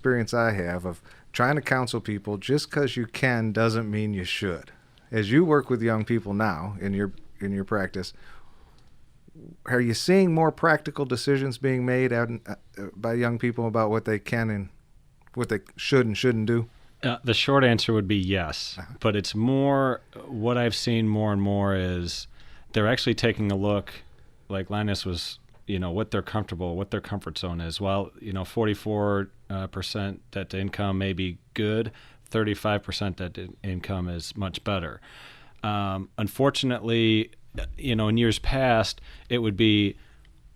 experience I have of trying to counsel people, just because you can doesn't mean you should. As you work with young people now in your practice, are you seeing more practical decisions being made by young people about what they can and what they should and shouldn't do? The short answer would be yes, but it's more, what I've seen more and more is they're actually taking a look, like Linus was, what they're comfortable, what their comfort zone is. While, 44% debt to income may be good, 35% debt to income is much better. Unfortunately, in years past, it would be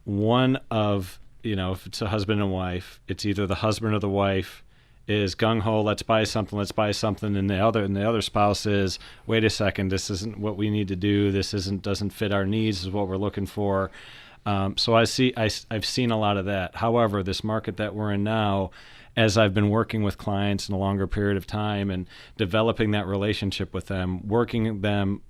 one of, if it's a husband and wife, it's either the husband or the wife is gung-ho, let's buy something, and the other spouse is, wait a second, this isn't what we need to do, doesn't fit our needs, this is what we're looking for. So I've seen a lot of that. However, this market that we're in now, as I've been working with clients in a longer period of time and developing that relationship with them, working them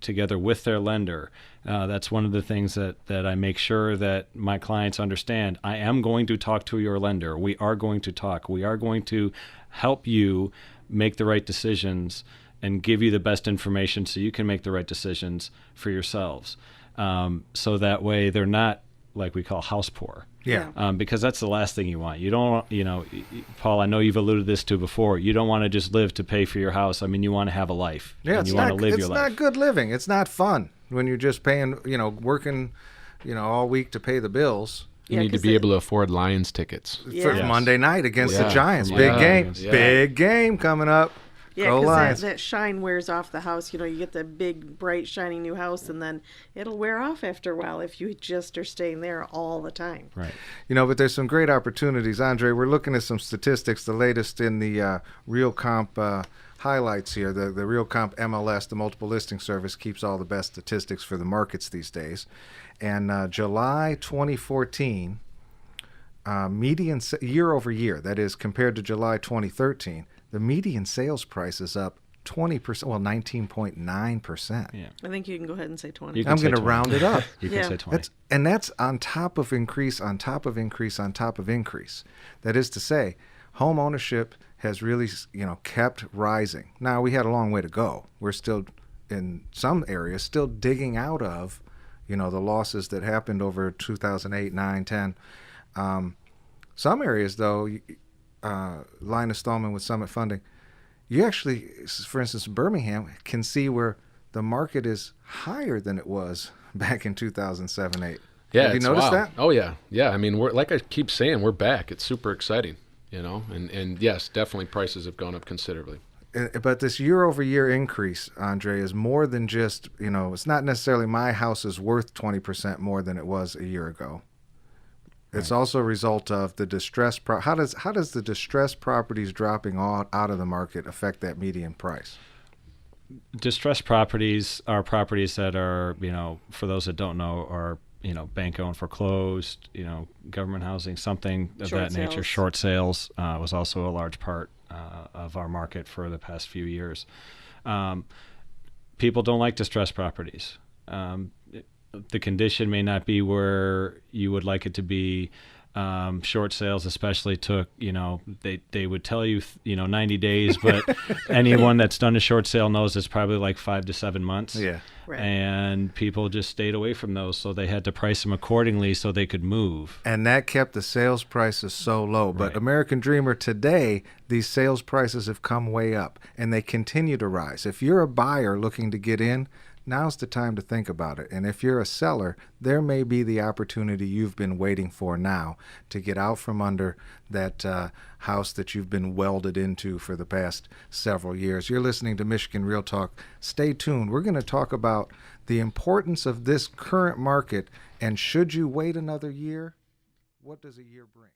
together with their lender, that's one of the things that I make sure that my clients understand. I am going to talk to your lender. We are going to talk. We are going to help you make the right decisions and give you the best information so you can make the right decisions for yourselves. So that way they're not, like we call, house poor. Yeah. Because that's the last thing you want. You don't, Paul, I know you've alluded this to before. You don't want to just live to pay for your house. I mean, you want to have a life. Yeah, and you want to live your life. It's not good living. It's not fun when you're just paying, working, all week to pay the bills. You need to be able to afford Lions tickets. For Monday night against the Giants. Big game. Yeah. Big game coming up. Yeah, because that shine wears off the house. You get the big, bright, shining new house, and then it'll wear off after a while if you just are staying there all the time. Right. But there's some great opportunities. Andre, we're looking at some statistics, the latest in the Real Comp highlights here. The Real Comp MLS, the multiple listing service, keeps all the best statistics for the markets these days. And July 2014, median year over year, that is compared to July 2013, the median sales price is up 20%, well, 19.9%. Yeah. I think you can go ahead and say 20. I'm going to round it up. You can say 20. That's on top of increase, on top of increase, on top of increase. That is to say, home ownership has really, kept rising. Now, we had a long way to go. We're still, in some areas, still digging out of, the losses that happened over 2008, 9, 10. Some areas, though, Linus Thalman with Summit Funding, you actually, for instance, Birmingham can see where the market is higher than it was back in 2007, 8. Yeah, have you noticed that? Oh yeah. I mean, we're, like I keep saying, we're back. It's super exciting, and yes, definitely prices have gone up considerably. But this year-over-year increase, Andre, is more than just, it's not necessarily my house is worth 20% more than it was a year ago. It's also a result of the distress. How does the distressed properties dropping out of the market affect that median price? Distressed properties are properties that are, for those that don't know, are, bank-owned, foreclosed, government housing, something of that nature. Short sales was also a large part of our market for the past few years. People don't like distressed properties. The condition may not be where you would like it to be. Short sales especially took, they would tell you, 90 days, but anyone that's done a short sale knows it's probably like 5 to 7 months. Yeah. Right. And people just stayed away from those, so they had to price them accordingly so they could move. And that kept the sales prices so low. But Right. American Dreamer, today, these sales prices have come way up, and they continue to rise. If you're a buyer looking to get in, now's the time to think about it. And if you're a seller, there may be the opportunity you've been waiting for now to get out from under that house that you've been welded into for the past several years. You're listening to Michigan Real Talk. Stay tuned. We're going to talk about the importance of this current market, and should you wait another year? What does a year bring?